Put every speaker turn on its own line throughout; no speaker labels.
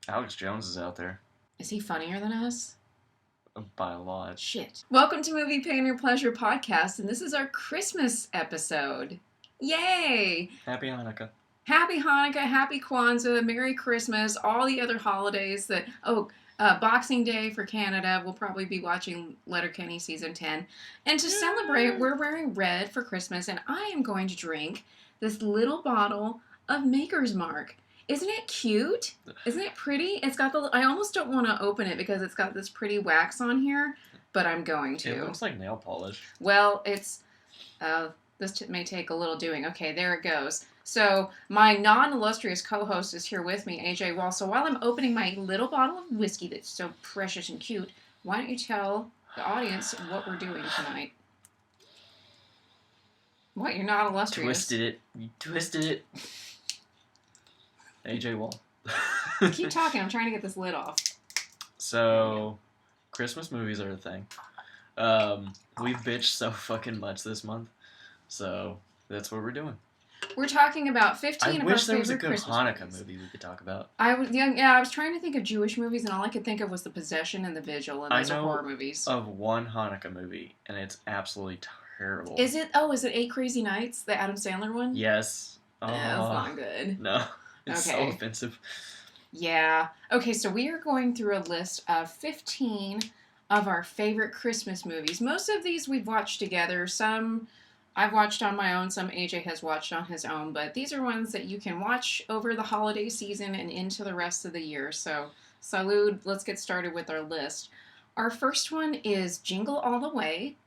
Alex Jones is out there.
Is he funnier than us?
By a lot.
Shit. Welcome to Movie Pain Your Pleasure podcast, and this is our Christmas episode. Yay!
Happy Hanukkah.
Happy Hanukkah, Happy Kwanzaa, Merry Christmas, all the other holidays that... Boxing Day for Canada. We'll probably be watching Letterkenny Season 10. And to celebrate, we're wearing red for Christmas, and I am going to drink this little bottle of Maker's Mark. Isn't it cute? Isn't it pretty? It's got the... I almost don't want to open it because it's got this pretty wax on here, but I'm going to.
It looks like nail polish.
Well, it's... this may take a little doing. Okay, there it goes. So, my non-illustrious co-host is here with me, AJ Wall. So, while I'm opening my little bottle of whiskey that's so precious and cute, why don't you tell the audience what we're doing tonight? What? You're not illustrious?
Twisted it. You twisted it. AJ Wall.
Keep talking. I'm trying to get this lid off.
So, Christmas movies are a thing. We've bitched so fucking much this month. So, that's what we're doing.
We're talking about 15 of our favorite Christmas movies.
I wish there was a good Hanukkah movie we could talk about.
I was trying to think of Jewish movies, and all I could think of was The Possession and The Vigil, and those are horror movies.
Of one Hanukkah movie, and it's absolutely terrible.
Is it 8 Crazy Nights, the Adam Sandler one?
Yes.
Oh, that's not good.
No, it's so offensive.
Yeah. Okay, so we are going through a list of 15 of our favorite Christmas movies. Most of these we've watched together. Some I've watched on my own, some AJ has watched on his own, but these are ones that you can watch over the holiday season and into the rest of the year. So, salud, let's get started with our list. Our first one is Jingle All the Way,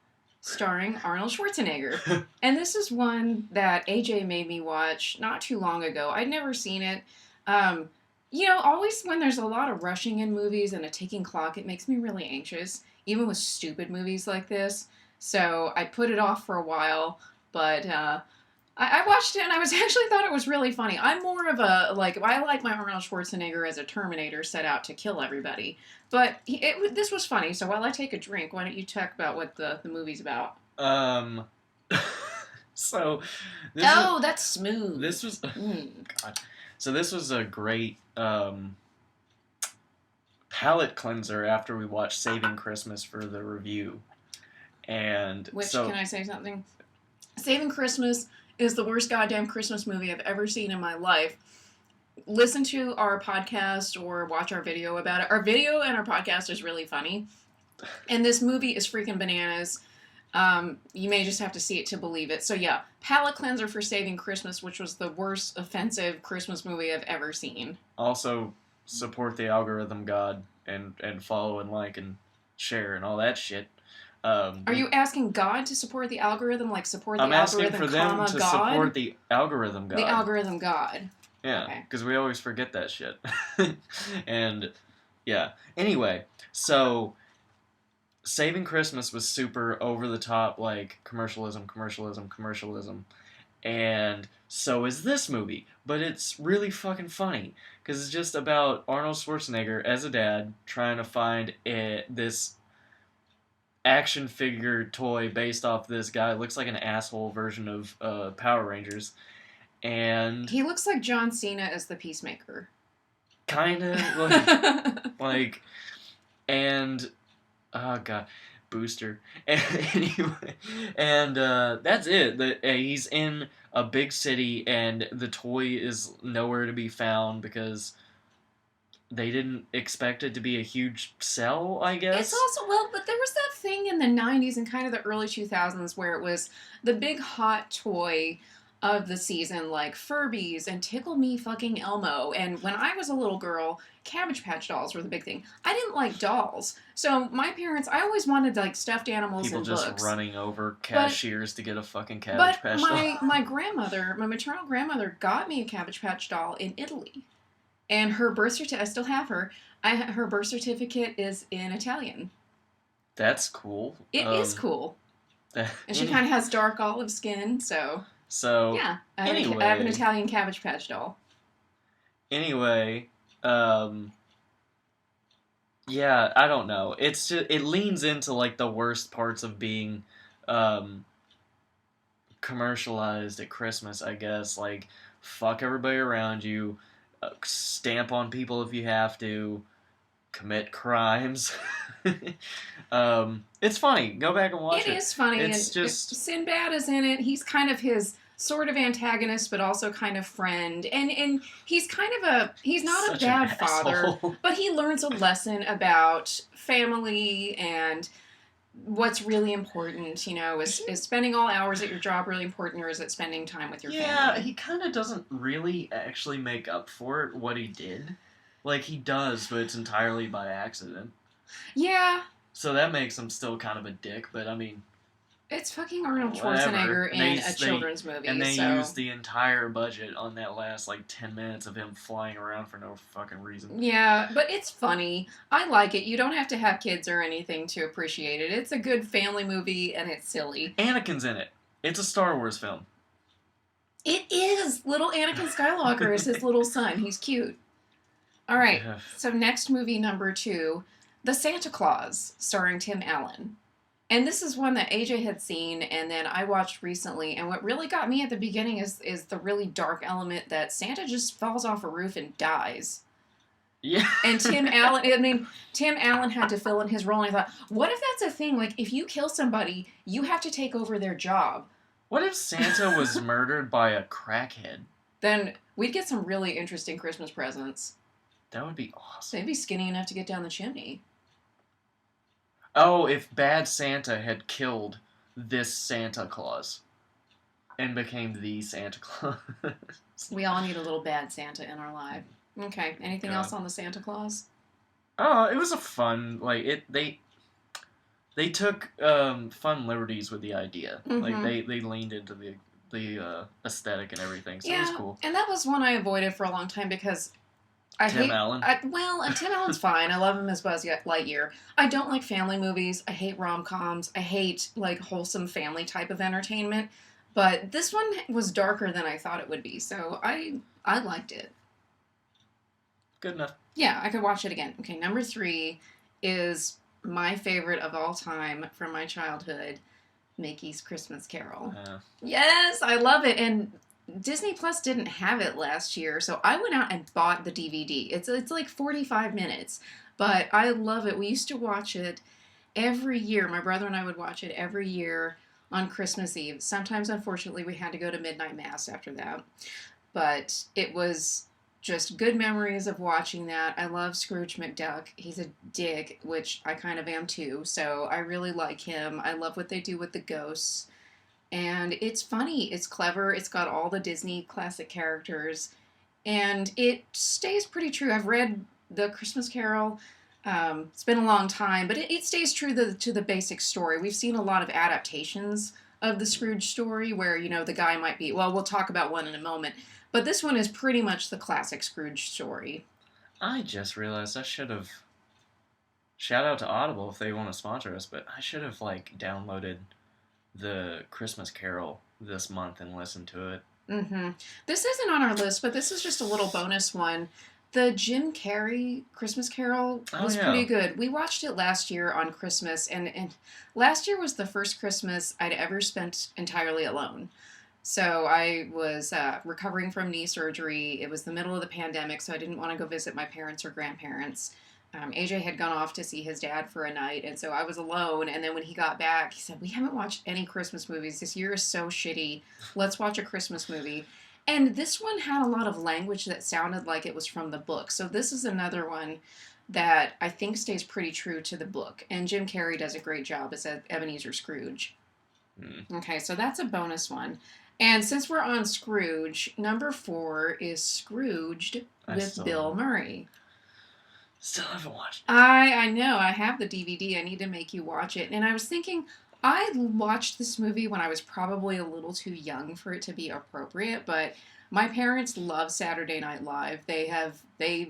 starring Arnold Schwarzenegger. And this is one that AJ made me watch not too long ago. I'd never seen it. Always when there's a lot of rushing in movies and a ticking clock, it makes me really anxious, even with stupid movies like this. So I put it off for a while, but I watched it and I actually thought it was really funny. I'm more of I like my Arnold Schwarzenegger as a Terminator set out to kill everybody. But this was funny, so while I take a drink, why don't you talk about what the movie's about?
So...
that's smooth.
This was... God. So this was a great palate cleanser after we watched Saving Christmas for the review. Can
I say something? Saving Christmas is the worst goddamn Christmas movie I've ever seen in my life. Listen to our podcast or watch our video about it. Our video and our podcast is really funny. And this movie is freaking bananas. You may just have to see it to believe it. So yeah, palate cleanser for Saving Christmas, which was the worst offensive Christmas movie I've ever seen. Also,
support the algorithm god and follow and like and share and all that shit.
Are you asking God to support the algorithm, like support the algorithm,
I'm asking for them to
God?
Support the algorithm god.
The algorithm god.
Yeah, because we always forget that shit. And, yeah. Anyway, so, Saving Christmas was super over-the-top, like, commercialism. And so is this movie. But it's really fucking funny. Because it's just about Arnold Schwarzenegger as a dad trying to find this action figure toy based off this guy. It looks like an asshole version of Power Rangers. And
he looks like John Cena as the Peacemaker.
Kinda. And oh god, Booster. Anyway, and that's it. He's in a big city, and the toy is nowhere to be found because they didn't expect it to be a huge sell, I guess.
It's also, but there was that thing in the 90s and kind of the early 2000s where it was the big hot toy of the season, like Furbies and Tickle Me Fucking Elmo. And when I was a little girl, Cabbage Patch dolls were the big thing. I didn't like dolls. So my parents, I always wanted like stuffed animals and books.
People just running over cashiers to get a fucking Cabbage Patch doll.
My grandmother, my maternal grandmother, got me a Cabbage Patch doll in Italy. And her birth certificate, I still have her. Her birth certificate is in Italian.
That's cool.
It is cool. And she kind of has dark olive skin, so... yeah, I have an Italian Cabbage Patch doll.
Anyway, yeah, I don't know. It's just, it leans into like the worst parts of being commercialized at Christmas, I guess. Like, fuck everybody around you. stamp on people if you have to, commit crimes. It's funny. Go back and watch
It
it.
is funny,
It's
and
just
Sinbad is in it. He's kind of his sort of antagonist, but also kind of friend. And he's kind of he's not a
such an
bad father,
asshole.
but he learns a lesson about family and what's really important. You know, is spending all hours at your job really important, or is it spending time with your
Yeah,
family?
he kind of doesn't really actually make up for it, what he did. Like, he does, but it's entirely by accident.
Yeah,
So that makes him still kind of a dick, but I mean,
it's fucking Arnold
whatever.
Schwarzenegger
And
in a children's movie.
and they
so.
used the entire budget on that last, like, 10 minutes of him flying around for no fucking reason.
Yeah, but it's funny. I like it. You don't have to have kids or anything to appreciate it. It's a good family movie and it's silly.
Anakin's in it. It's a Star Wars film.
It is! Little Anakin Skywalker is his little son. He's cute. All right,
Ugh.
so next movie number 2, The Santa Claus, starring Tim Allen. And this is one that AJ had seen and then I watched recently. And what really got me at the beginning is the really dark element that Santa just falls off a roof and dies.
Yeah.
And Tim Allen had to fill in his role. And I thought, what if that's a thing? Like, if you kill somebody, you have to take over their job.
What if Santa was murdered by a crackhead?
Then we'd get some really interesting Christmas presents.
That would be awesome.
They'd be skinny enough to get down the chimney.
Oh, if Bad Santa had killed this Santa Claus and became the Santa Claus.
We all need a little bad Santa in our life. Okay, anything
Yeah.
else on the Santa Claus?
Oh, it was a fun, like, they took fun liberties with the idea. Like,
Mhm.
they leaned into the aesthetic and everything, so it
Yeah,
was cool.
and that was one I avoided for a long time because
Tim Allen?
Tim Allen's fine. I love him as Buzz Lightyear. I don't like family movies. I hate rom-coms. I hate, like, wholesome family type of entertainment. But this one was darker than I thought it would be, so I liked it.
Good enough.
Yeah, I could watch it again. Okay, number 3 is my favorite of all time from my childhood, Mickey's Christmas Carol. Yes, I love it. And Disney Plus didn't have it last year, so I went out and bought the DVD. It's like 45 minutes, but I love it. We used to watch it every year. My brother and I would watch it every year on Christmas Eve. Sometimes, unfortunately, we had to go to midnight mass after that, but it was just good memories of watching that. I love Scrooge McDuck. He's a dick, which I kind of am too, so I really like him. I love what they do with the ghosts. And it's funny, it's clever, it's got all the Disney classic characters, and it stays pretty true. I've read The Christmas Carol. It's been a long time, but it stays true to the basic story. We've seen a lot of adaptations of the Scrooge story where, you know, the guy might be, well, we'll talk about one in a moment, but this one is pretty much the classic Scrooge story.
I just realized I should have... Shout out to Audible if they want to sponsor us, but I should have, like, downloaded the Christmas Carol this month and listened to it.
Mm-hmm. This isn't on our list, but this is just a little bonus one. The Jim Carrey Christmas Carol was pretty good. We watched it last year on Christmas, and last year was the first Christmas I'd ever spent entirely alone. So I was recovering from knee surgery. It was the middle of the pandemic, so I didn't want to go visit my parents or grandparents. AJ had gone off to see his dad for a night, and so I was alone. And then when he got back, he said, "We haven't watched any Christmas movies. This year is so shitty. Let's watch a Christmas movie." And this one had a lot of language that sounded like it was from the book. So this is another one that I think stays pretty true to the book. And Jim Carrey does a great job as Ebenezer Scrooge. Okay, so that's a bonus one. And since we're on Scrooge, number 4 is Scrooged with Bill Murray.
Still haven't watched it.
I know. I have the DVD. I need to make you watch it. And I was thinking, I watched this movie when I was probably a little too young for it to be appropriate, but my parents love Saturday Night Live. They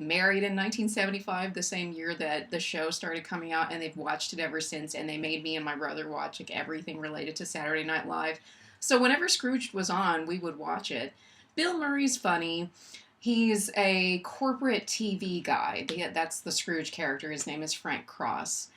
married in 1975, the same year that the show started coming out, and they've watched it ever since, and they made me and my brother watch like everything related to Saturday Night Live. So whenever Scrooge was on, we would watch it. Bill Murray's funny. He's a corporate TV guy. That's the Scrooge character. His name is Frank Cross.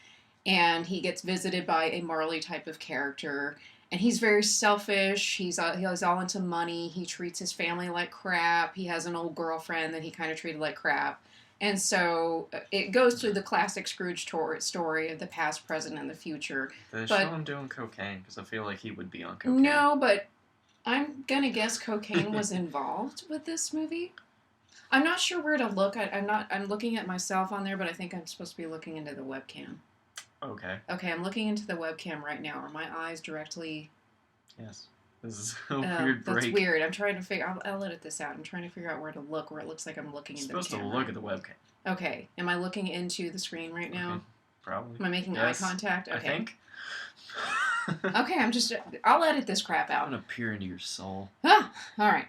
And he gets visited by a Marley type of character. and he's very selfish. He's all into money. He treats his family like crap. He has an old girlfriend that he kind of treated like crap. And so it goes through the classic Scrooge story of the past, present, and the future.
They show him doing cocaine because I feel like he would be on cocaine.
No, but I'm gonna guess cocaine was involved with this movie. I'm not sure where to look. I'm looking at myself on there, but I think I'm supposed to be looking into the webcam.
Okay.
Okay, I'm looking into the webcam right now. Are my eyes directly?
Yes. This is a weird break.
That's weird. I'm trying to figure. I'll edit this out. I'm trying to figure out where to look, where it looks like I'm looking into the camera.
You're supposed to look at the webcam.
Okay. Am I looking into the screen right now?
Okay. Probably.
Am I making eye contact? Okay.
I think.
Okay, I'll edit this crap out.
I'm gonna peer into your soul.
Ah, all right.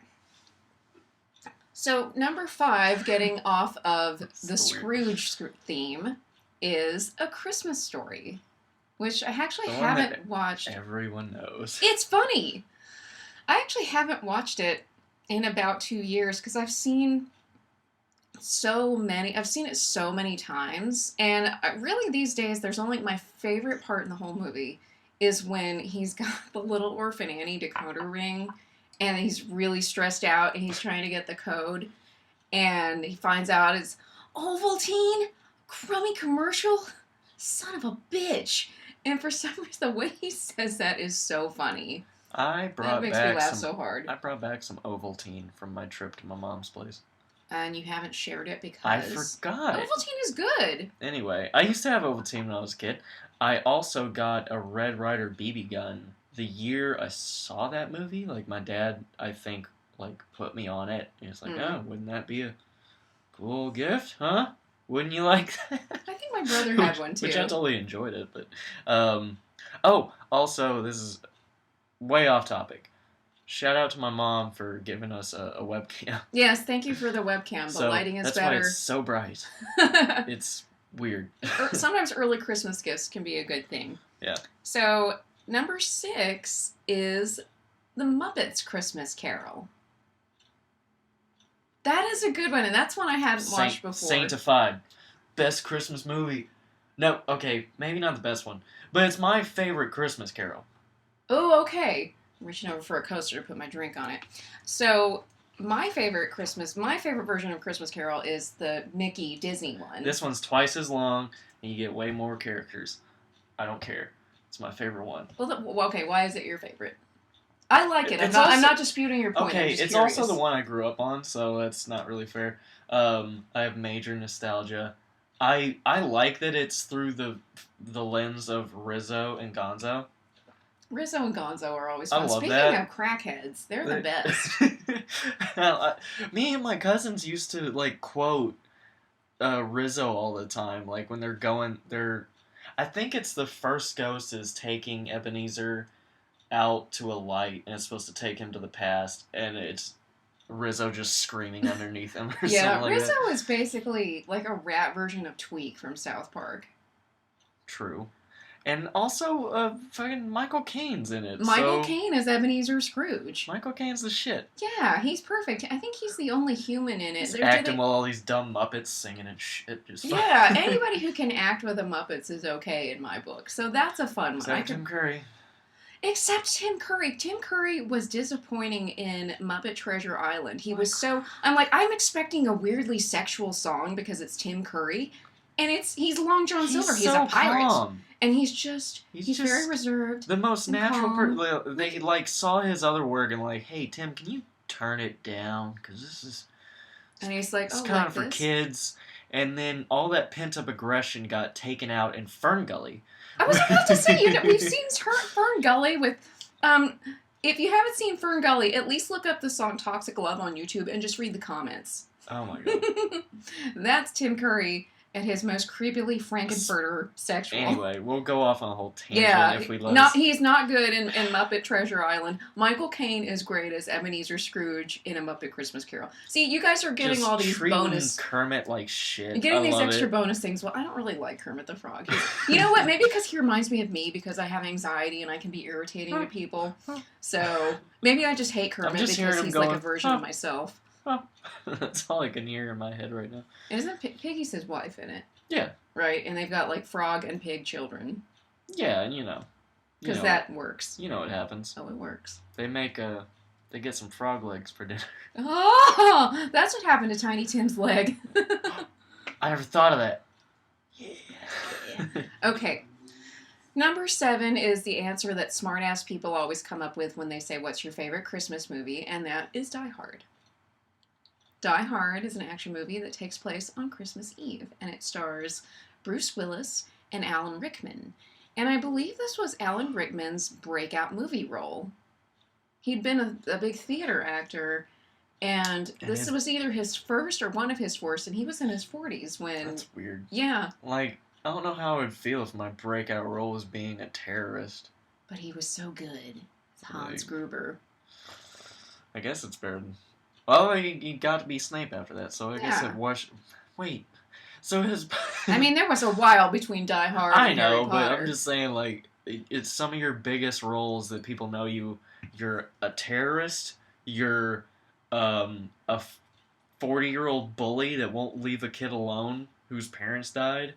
So, number 5, getting off of the Scrooge theme, is A Christmas Story, which I actually haven't watched.
Everyone knows.
It's funny. I actually haven't watched it in about 2 years because I've seen it so many times, and really these days there's only my favorite part in the whole movie is when he's got the little orphan Annie decoder ring, and he's really stressed out, and he's trying to get the code, and he finds out it's Ovaltine, crummy commercial, son of a bitch. And for some reason, the way he says that is so funny.
That
makes me laugh so hard.
I brought back some Ovaltine from my trip to my mom's place.
And you haven't shared it because...
I forgot.
Ovaltine is good.
Anyway, I used to have Ovaltine when I was a kid. I also got a Red Ryder BB gun the year I saw that movie. Like, my dad, I think, put me on it. And it's like, oh, wouldn't that be a cool gift, huh? Wouldn't you like that?
I think my brother had one, too.
Which I totally enjoyed it, but... also, this is way off topic. Shout out to my mom for giving us a webcam.
Yes, thank you for the webcam. The lighting is
that's
better.
That's why it's so bright. It's weird.
Sometimes early Christmas gifts can be a good thing.
Yeah.
So, number 6 is The Muppets Christmas Carol. That is a good one, and that's one I hadn't watched before.
Sanctified. Best Christmas movie. No, okay, maybe not the best one, but it's my favorite Christmas Carol.
Oh, okay. I'm reaching over for a coaster to put my drink on it. So, my favorite version of Christmas Carol is the Mickey Disney one.
This one's twice as long, and you get way more characters. I don't care. It's my favorite one.
Well, okay, why is it your favorite? I like it. I'm not disputing your point.
Okay,
it's
curious. Also the one I grew up on, so that's not really fair. I have major nostalgia. I like that it's through the lens of Rizzo and Gonzo.
Rizzo and Gonzo are always fun.
I love
Speaking
that.
of crackheads, they're the best.
Me and my cousins used to quote Rizzo all the time. Like when I think it's the first ghost is taking Ebenezer out to a light, and it's supposed to take him to the past, and it's Rizzo just screaming underneath him or something like
Rizzo
that.
is basically like a rat version of Tweak from South Park.
True. And also, fucking Michael Caine's in it.
Michael Caine is Ebenezer Scrooge.
Michael Caine's the shit.
Yeah, he's perfect. I think he's the only human in it.
He's acting while all these dumb Muppets singing and shit.
Yeah, anybody who can act with the Muppets is okay in my book. So that's a fun one.
Except Tim Curry.
Except Tim Curry. Tim Curry was disappointing in Muppet Treasure Island. He was so... I'm expecting a weirdly sexual song because it's Tim Curry. And he's Long John Silver. He's a pirate. Calm. And he's just very reserved.
The most natural person. They saw his other work and hey, Tim, can you turn it down? Because this is...
And he's like,
it's kind of for kids. And then all that pent-up aggression got taken out in Fern Gully.
I was about to say, we've seen Fern Gully with... if you haven't seen Fern Gully, at least look up the song Toxic Love on YouTube and just read the comments.
Oh my god.
That's Tim Curry at his most creepily Frankenfurter sexual.
Anyway, we'll go off on a whole tangent if we let
he's not good in Muppet Treasure Island. Michael Caine is great as Ebenezer Scrooge in A Muppet Christmas Carol. See, you guys are getting all these bonus...
Kermit like shit.
You're getting these extra bonus things. Well, I don't really like Kermit the Frog. You know what? Maybe because he reminds me of me because I have anxiety and I can be irritating to people. So, maybe I just hate Kermit because he's like a version of myself.
Oh, that's all I can hear in my head right now.
And isn't Piggy's his wife in it?
Yeah.
Right, and they've got frog and pig children.
Yeah, and
Because that works.
You know what happens.
Oh, it works.
They get some frog legs for dinner.
Oh, that's what happened to Tiny Tim's leg.
I never thought of that.
Yeah. Okay. Number 7 is the answer that smart-ass people always come up with when they say, what's your favorite Christmas movie? And that is Die Hard. Die Hard is an action movie that takes place on Christmas Eve, and it stars Bruce Willis and Alan Rickman. And I believe this was Alan Rickman's breakout movie role. He'd been a big theater actor, and this was either his first or one of his first, and he was in his 40s when...
That's weird.
Yeah.
Like, I don't know how I would feel if my breakout role was being a terrorist.
But he was so good. Hans Gruber.
I guess it's better than... Well, he got to be Snape after that, so I guess it was... Wait, so his...
I mean, there was a while between Die Hard and Harry Potter.
But I'm just saying, like, it's some of your biggest roles that people know you. You're a terrorist, you're a 40-year-old bully that won't leave a kid alone whose parents died,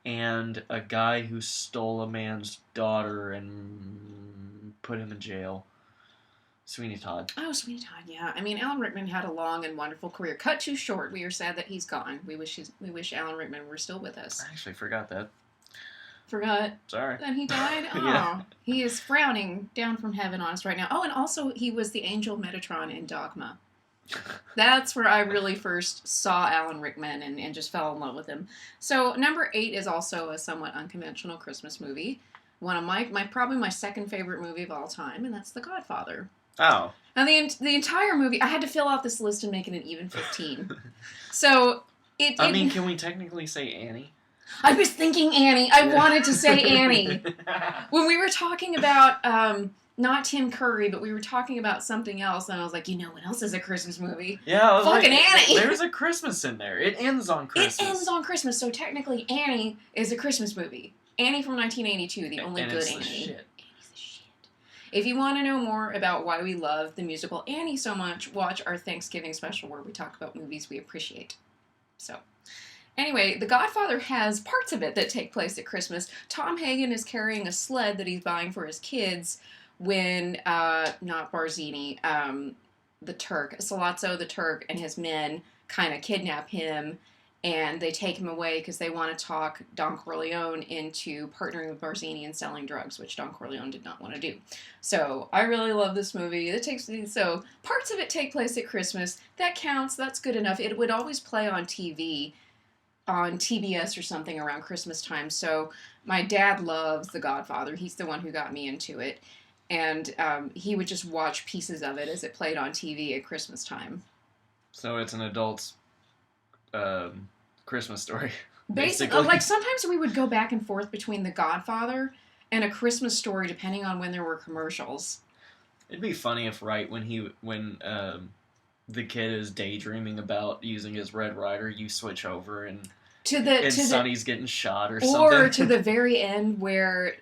and a guy who stole a man's daughter and put him in jail. Sweeney Todd.
Oh, Sweeney Todd, yeah. I mean, Alan Rickman had a long and wonderful career. Cut too short. We are sad that he's gone. We wish Alan Rickman were still with us.
I actually forgot that.
Forgot.
Sorry.
That he died? Oh.
Yeah.
He is frowning down from heaven on us right now. Oh, and also he was the angel Metatron in Dogma. That's where I really first saw Alan Rickman and just fell in love with him. So number 8 is also a somewhat unconventional Christmas movie. One of my probably my second favorite movie of all time, and that's The Godfather.
Oh.
Now the entire movie, I had to fill out this list and make it an even 15. So
I mean, can we technically say Annie?
I was thinking Annie. I wanted to say Annie. When we were talking about, not Tim Curry, but we were talking about something else, and I was like, you know what else is a Christmas movie?
Yeah,
fucking Annie!
There's a Christmas in there. It ends on Christmas.
It ends on Christmas, so technically Annie is a Christmas movie. Annie from 1982, the only good Annie.
Shit.
Annie's the shit. If you want to know more about why we love the musical Annie so much, watch our Thanksgiving special where we talk about movies we appreciate. So... Anyway, The Godfather has parts of it that take place at Christmas. Tom Hagen is carrying a sled that he's buying for his kids when, not Barzini, the Turk, Sollozzo the Turk and his men kind of kidnap him, and they take him away because they want to talk Don Corleone into partnering with Barzini and selling drugs, which Don Corleone did not want to do. So, I really love this movie. So, parts of it take place at Christmas. That counts. That's good enough. It would always play on TV. On TBS or something around Christmas time. So my dad loves The Godfather. He's the one who got me into it. And he would just watch pieces of it as it played on TV at Christmas time.
So it's an adult's Christmas story.
Basically. Like sometimes we would go back and forth between The Godfather and A Christmas Story depending on when there were commercials.
It'd be funny if when the kid is daydreaming about using his Red Ryder, you switch over and Sonny's getting shot or something.
Or to the very end where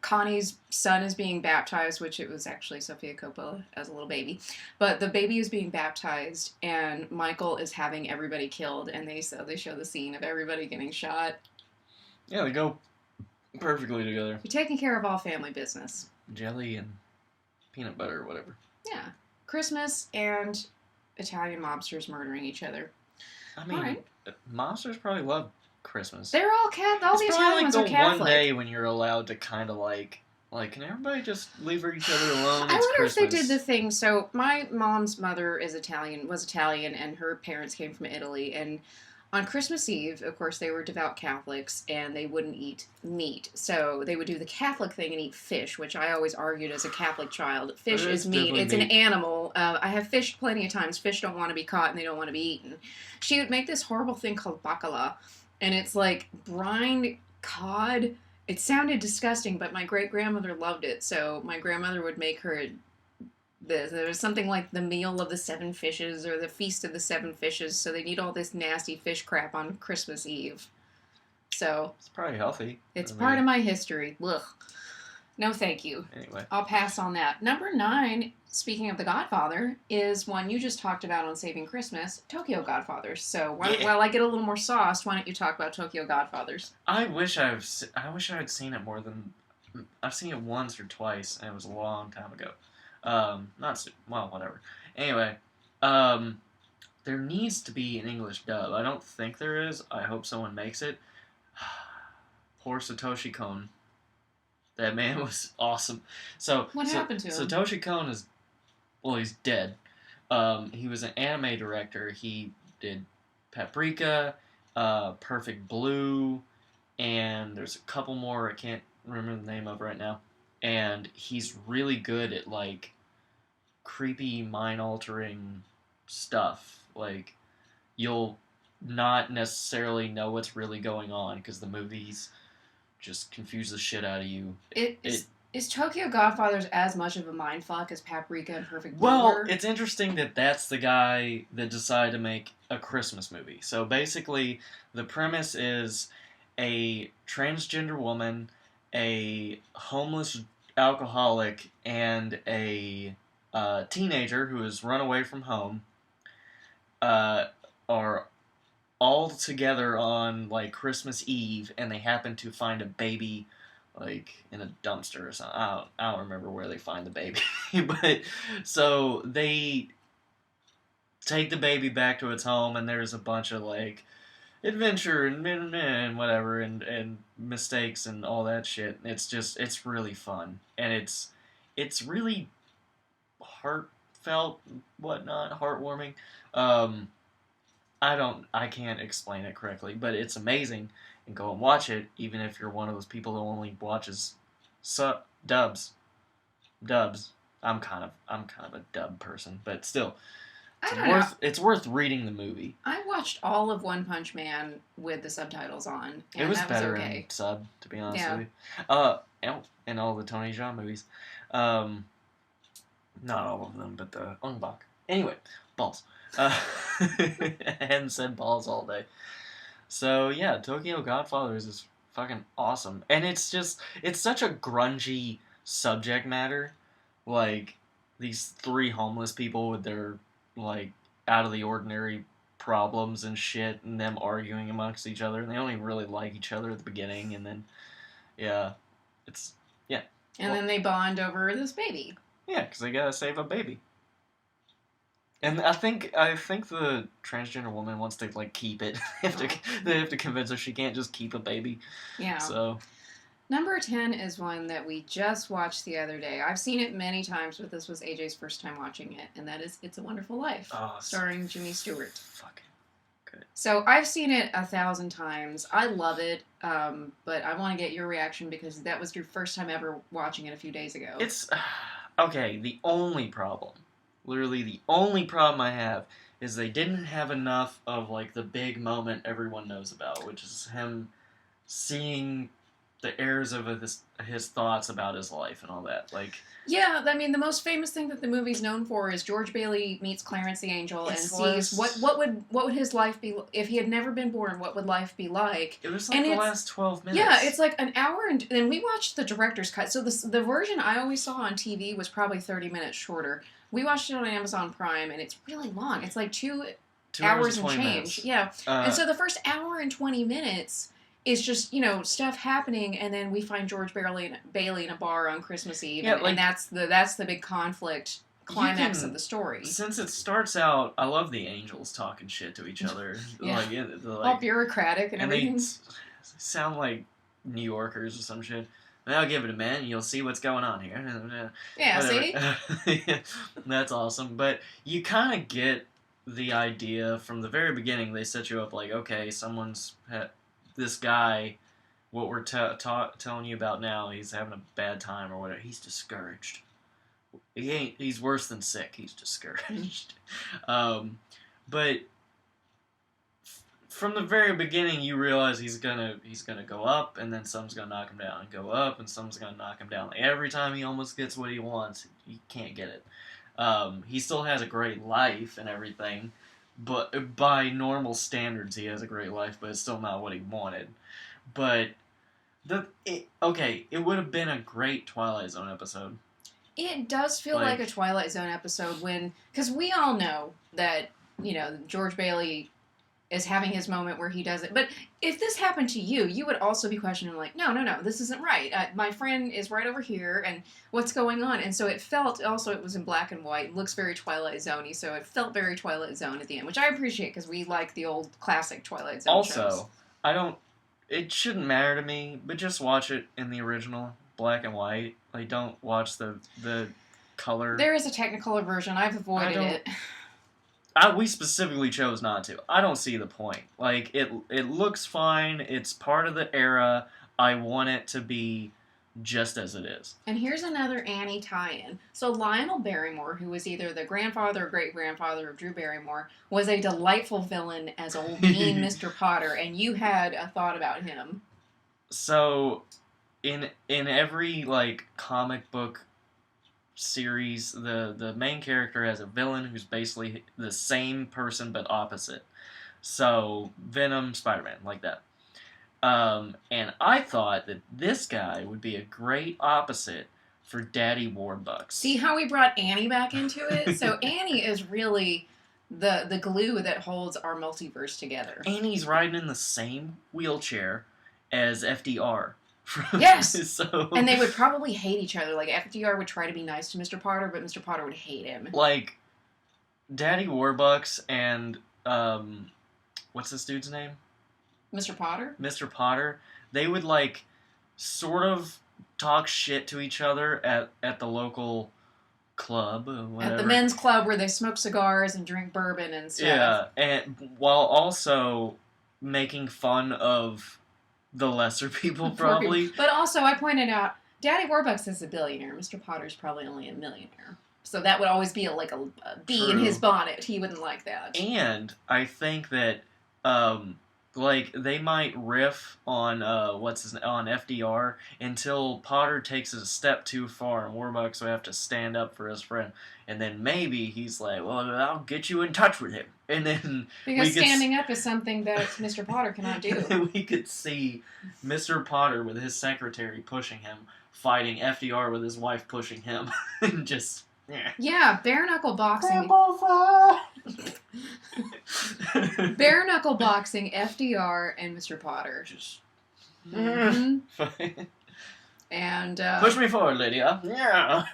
Connie's son is being baptized, which it was actually Sofia Coppola as a little baby. But the baby is being baptized and Michael is having everybody killed and they show the scene of everybody getting shot.
Yeah, they go perfectly together.
You're taking care of all family business.
Jelly and peanut butter or whatever.
Yeah. Christmas and Italian mobsters murdering each other.
I mean, mobsters probably love Christmas.
They're all all the Italian ones are Catholic. It's probably like the one day
when you're allowed to kind of like, can everybody just leave each other alone?
I wonder
Christmas.
if they did the thing. So my mom's mother was Italian, and her parents came from Italy, and on Christmas Eve, of course, they were devout Catholics, and they wouldn't eat meat. So they would do the Catholic thing and eat fish, which I always argued as a Catholic child. Fish is meat. It's an animal. I have fished plenty of times. Fish don't want to be caught, and they don't want to be eaten. She would make this horrible thing called bacala, and it's like brined cod. It sounded disgusting, but my great-grandmother loved it, so my grandmother would make her... There was something like the meal of the 7 fishes or the feast of the 7 fishes, so they eat all this nasty fish crap on Christmas Eve. So
it's probably healthy.
It's part of my history. Ugh. No, thank you.
Anyway,
I'll pass on that. Number 9, speaking of The Godfather, is one you just talked about on Saving Christmas, Tokyo Godfathers. So while I get a little more sauced, why don't you talk about Tokyo Godfathers?
I wish I had seen it more than I've seen it once or twice, and it was a long time ago. Not well, whatever. Anyway, um, there needs to be an English dub. I don't think there is. I hope someone makes it. Poor Satoshi Kon. That man was awesome.
What happened to him?
Satoshi Kon is, well, he's dead. He was an anime director. He did Paprika, Perfect Blue, and there's a couple more I can't remember the name of right now. And he's really good at like creepy, mind-altering stuff. Like you'll not necessarily know what's really going on because the movies just confuse the shit out of you.
Is Tokyo Godfathers as much of a mindfuck as Paprika and Perfect Blue?
Well, it's interesting that that's the guy that decided to make a Christmas movie. So basically, the premise is a transgender woman, a homeless alcoholic, and a teenager who has run away from home are all together on like Christmas Eve, and they happen to find a baby like in a dumpster or something. I don't remember where they find the baby, but so they take the baby back to its home, and there's a bunch of like adventure and whatever and mistakes and all that shit. It's really fun, and it's really heartfelt, whatnot, heartwarming. I can't explain it correctly, but it's amazing. And go and watch it, even if you're one of those people who only watches dubs. I'm kind of a dub person, but still, it's worth reading the movie.
I watched all of One Punch Man with the subtitles on, and
it was
that
better
was okay.
in sub, to be honest
Yeah.
with you. And all the Tony Jaa movies. Not all of them, but the Ong Bak. Anyway, balls. I hadn't said balls all day. So yeah, Tokyo Godfathers is fucking awesome, and it's such a grungy subject matter, like these three homeless people with their like out of the ordinary problems and shit, and them arguing amongst each other, and they don't even really like each other at the beginning, and then yeah, it's yeah,
and then they bond over this baby.
Yeah, because they gotta save a baby. And I think the transgender woman wants to like keep it. They have to convince her she can't just keep a baby.
Yeah.
So
number 10 is one that we just watched the other day. I've seen it many times, but this was AJ's first time watching it, and that is It's a Wonderful Life, starring Jimmy Stewart.
Fucking good.
So I've seen it 1,000 times. I love it, but I want to get your reaction because that was your first time ever watching it a few days ago.
It's okay. The only problem. Literally, the only problem I have is they didn't have enough of, like, the big moment everyone knows about, which is him seeing the errors of his thoughts about his life and all that. Like,
yeah, I mean, the most famous thing that the movie's known for is George Bailey meets Clarence the Angel and sees what would his life be if he had never been born. What would life be like?
It was like the last 12 minutes.
Yeah, it's like an hour, and we watched the director's cut. So the version I always saw on TV was probably 30 minutes shorter. We watched it on Amazon Prime, and it's really long. It's like 2 hours and change.
Minutes.
Yeah, and so the first hour and 20 minutes is just, stuff happening, and then we find George Bailey in a bar on Christmas Eve, and that's the big conflict climax of the story.
Since it starts out, I love the angels talking shit to each other.
Yeah. All bureaucratic and everything.
They sound like New Yorkers or some shit. I'll give it a minute and you'll see what's going on here.
Yeah, see?
That's awesome. But you kind of get the idea from the very beginning. They set you up like, okay, this guy, what we're telling you about now, he's having a bad time or whatever. He's discouraged. He's worse than sick. He's discouraged. But from the very beginning, you realize he's gonna go up, and then something's gonna knock him down, and go up, and something's gonna knock him down. Like, every time he almost gets what he wants, he can't get it. He still has a great life and everything, but by normal standards, he has a great life, but it's still not what he wanted. But it would have been a great Twilight Zone episode.
It does feel like a Twilight Zone episode because we all know that George Bailey is having his moment where he does it. But if this happened to you, you would also be questioning, like, no, this isn't right. My friend is right over here, and what's going on? And so it felt, also, it was in black and white. It looks very Twilight Zone-y, so it felt very Twilight Zone at the end, which I appreciate, because we like the old classic Twilight Zone shows.
Also, it shouldn't matter to me, but just watch it in the original, black and white. Like, don't watch the color.
There is a Technicolor version. I've avoided it.
We specifically chose not to. I don't see the point. Like, it looks fine. It's part of the era. I want it to be just as it is.
And here's another Annie tie-in. So Lionel Barrymore, who was either the grandfather or great-grandfather of Drew Barrymore, was a delightful villain as old mean Mr. Potter, and you had a thought about him.
So, in every, like, comic book series, the main character has a villain who's basically the same person but opposite. So Venom, Spider-Man, like that. And I thought that this guy would be a great opposite for Daddy Warbucks.
See how we brought Annie back into it? So Annie is really the glue that holds our multiverse together.
Annie's riding in the same wheelchair as FDR.
Yes!
So,
and they would probably hate each other. Like, FDR would try to be nice to Mr. Potter, but Mr. Potter would hate him.
Like, Daddy Warbucks and, what's this dude's name?
Mr. Potter?
Mr. Potter. They would, like, sort of talk shit to each other at the local club or whatever.
At the men's club where they smoke cigars and drink bourbon and stuff.
Yeah, and while also making fun of the lesser people, probably.
But also, I pointed out, Daddy Warbucks is a billionaire. Mr. Potter's probably only a millionaire. So that would always be a bee in his bonnet. He wouldn't like that.
And I think that, like, they might riff on, on FDR until Potter takes it a step too far and Warbucks will have to stand up for his friend. And then maybe he's like, well, I'll get you in touch with him. And then
because standing up is something that Mr. Potter cannot do.
We could see Mr. Potter with his secretary pushing him, fighting FDR with his wife pushing him. And just,
yeah, bare knuckle boxing. Bare knuckle boxing, FDR and Mr. Potter.
Just.
Mm-hmm. And
push me forward, Lydia. Yeah.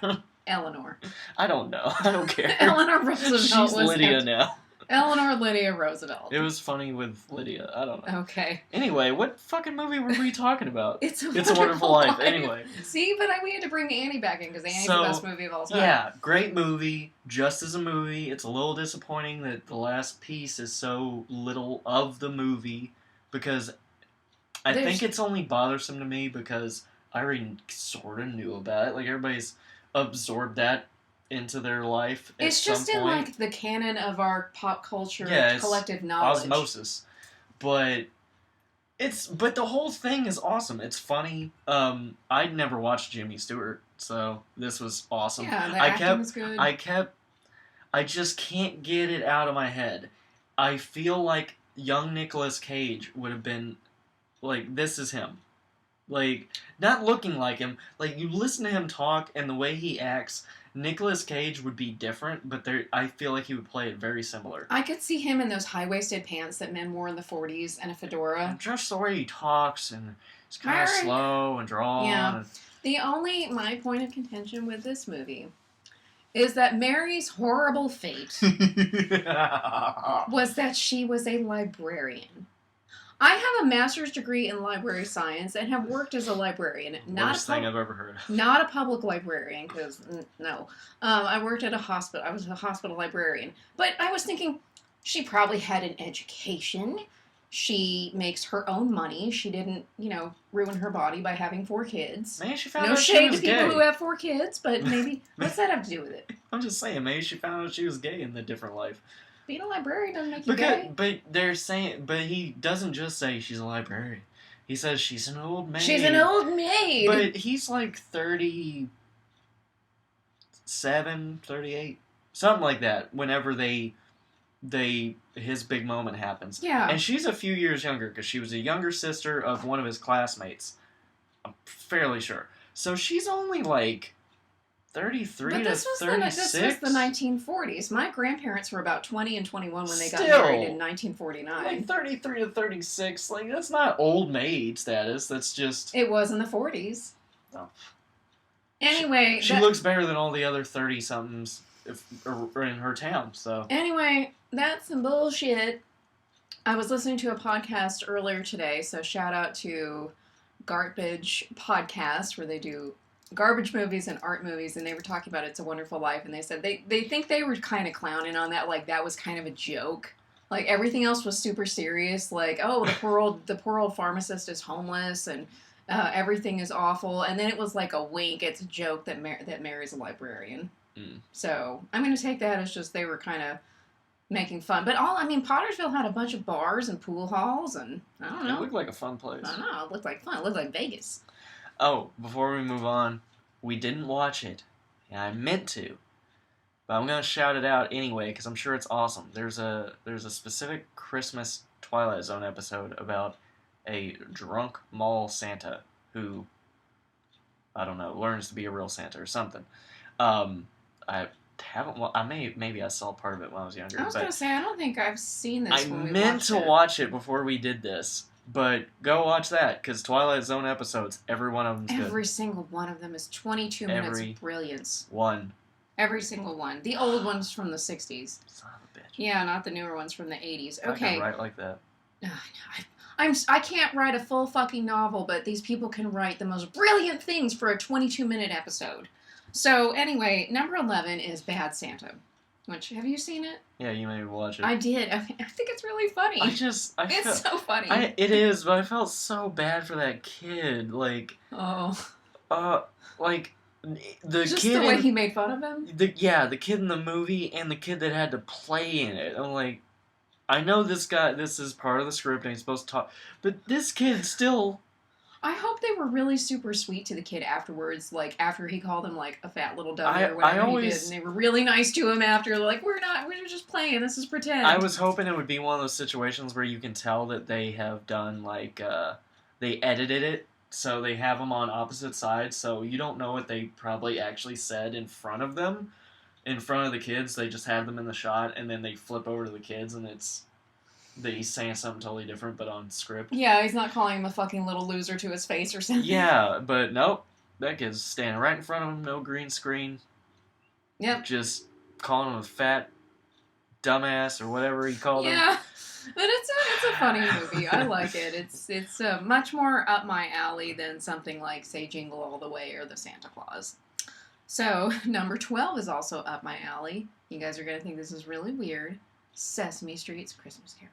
Eleanor.
I don't know. I don't care.
Eleanor Roosevelt.
She's Lydia now.
Eleanor Lydia Roosevelt.
It was funny with Lydia. I don't know.
Okay.
Anyway, what fucking movie were we talking about?
It's a
Wonderful Life. Anyway.
See, but we had to bring Annie back in because Annie's the best movie of all time.
Yeah, great movie. Just as a movie, it's a little disappointing that the last piece is so little of the movie because I think it's only bothersome to me because I already sort of knew about it. Like, everybody's absorbed that into their life at
it's just
some
in
point.
Like the canon of our pop culture collective knowledge.
Osmosis. But the whole thing is awesome. It's funny. I'd never watched Jimmy Stewart, so this was awesome.
Yeah, the acting was good.
I just can't get it out of my head. I feel like young Nicolas Cage would have been like, this is him. Like, not looking like him. Like, you listen to him talk and the way he acts, Nicolas Cage would be different, but I feel like he would play it very similar.
I could see him in those high-waisted pants that men wore in the 40s and a fedora.
And just the way he talks, and it's kind of slow and drawn.
Yeah. My point of contention with this movie is that Mary's horrible fate was that she was a librarian. I have a master's degree in library science and have worked as a librarian.
Worst thing I've ever heard of.
Not a public librarian, because, no. I worked at a hospital. I was a hospital librarian. But I was thinking, she probably had an education. She makes her own money. She didn't, ruin her body by having 4 kids.
Maybe she found
out she was gay. No shade to people who have 4 kids, but maybe, what's that have to do with it?
I'm just saying, maybe she found out she was gay in the different life.
Being a librarian doesn't make you gay.
But he doesn't just say she's a librarian. He says she's an old maid.
She's an old maid!
But he's like 37, 38, something like that, whenever his big moment happens.
Yeah.
And she's a few years younger, because she was a younger sister of one of his classmates. I'm fairly sure. So she's only like 33
But
to
this was
36?
the 1940s. My grandparents were about 20 and 21 when they got
Still,
married in 1949.
Like 33 to 36, like that's not old maid status. That's just.
It was in the 40s.
Oh.
Anyway,
She looks better than all the other 30 somethings in her town. So
anyway, that's some bullshit. I was listening to a podcast earlier today, so shout out to Garbage Podcast, where they do garbage movies and art movies, and they were talking about It's a Wonderful Life, and they said they think they were kind of clowning on that, like that was kind of a joke. Like everything else was super serious, like, oh, the poor old pharmacist is homeless, and everything is awful, and then it was like a wink, it's a joke that Mary's a librarian. So I'm going to take that as just they were kind of making fun. But Pottersville had a bunch of bars and pool halls, and I don't know.
It looked like a fun place.
I don't know. It looked like fun. It looked like Vegas.
Oh, before we move on, we didn't watch it. And I meant to. But I'm going to shout it out anyway, because I'm sure it's awesome. There's a specific Christmas Twilight Zone episode about a drunk mall Santa who, I don't know, learns to be a real Santa or something. I haven't. Maybe I saw part of it when I was younger.
I was going to say, I don't think I've seen this.
I meant to watch it before we did this, but go watch that because Twilight Zone episodes, every one of them is good.
Every single one of them is 22 minutes of brilliance.
One.
Every single one. The old ones from the 60s.
Son of a bitch.
Yeah, not the newer ones from the 80s. Okay.
I can write like that.
I can't write a full fucking novel, but these people can write the most brilliant things for a 22-minute episode. So, anyway, number 11 is Bad Santa. Which, have you seen it?
Yeah, you made me watch it.
I did. I think it's really funny. It's so funny.
It is, but I felt so bad for that kid. Like, like, the
just
kid...
the way he made fun of him?
The kid in the movie and the kid that had to play in it. I'm like, I know this is part of the script and he's supposed to talk, but this kid still...
I hope they were really super sweet to the kid afterwards, like, after he called him, like, a fat little dummy or whatever he did, and they were really nice to him after, like, we're just playing, this is pretend.
I was hoping it would be one of those situations where you can tell that they have done, like, they edited it, so they have them on opposite sides, so you don't know what they probably actually said in front of them. In front of the kids, they just have them in the shot, and then they flip over to the kids, and he's saying something totally different, but on script. Yeah,
he's not calling him a fucking little loser to his face or something.
Yeah, but nope. That kid's standing right in front of him, no green screen.
Yep.
Just calling him a fat dumbass or whatever he called him.
Yeah, but it's a funny movie. I like it. It's much more up my alley than something like, say, Jingle All the Way or The Santa Claus. So, number 12 is also up my alley. You guys are going to think this is really weird. Sesame Street's Christmas Carol.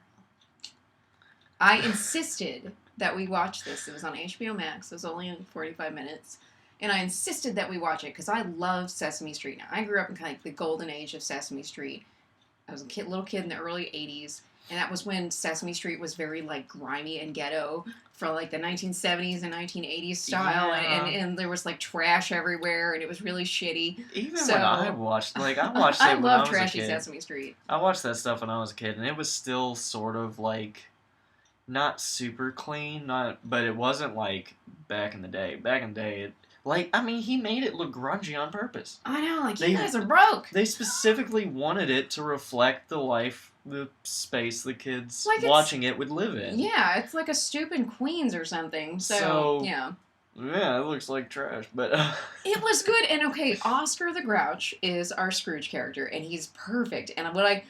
I insisted that we watch this. It was on HBO Max. It was only 45 minutes. And I insisted that we watch it because I love Sesame Street. Now, I grew up in kind of like the golden age of Sesame Street. I was a little kid in the early 80s. And that was when Sesame Street was very, like, grimy and ghetto for, like, the 1970s and 1980s style. Yeah. And there was, like, trash everywhere, and it was really shitty.
Even when I watched, like, I watched it when I was a kid. I love
trashy Sesame Street.
I watched that stuff when I was a kid, and it was still sort of, like, not super clean, but it wasn't, like, back in the day. Back in the day, he made it look grungy on purpose.
I know, like, you guys are broke.
They specifically wanted it to reflect the space the kids watching it would live in.
Yeah, it's like a stupid Queens or something. So yeah.
Yeah, it looks like trash, but...
It was good, and okay, Oscar the Grouch is our Scrooge character, and he's perfect. And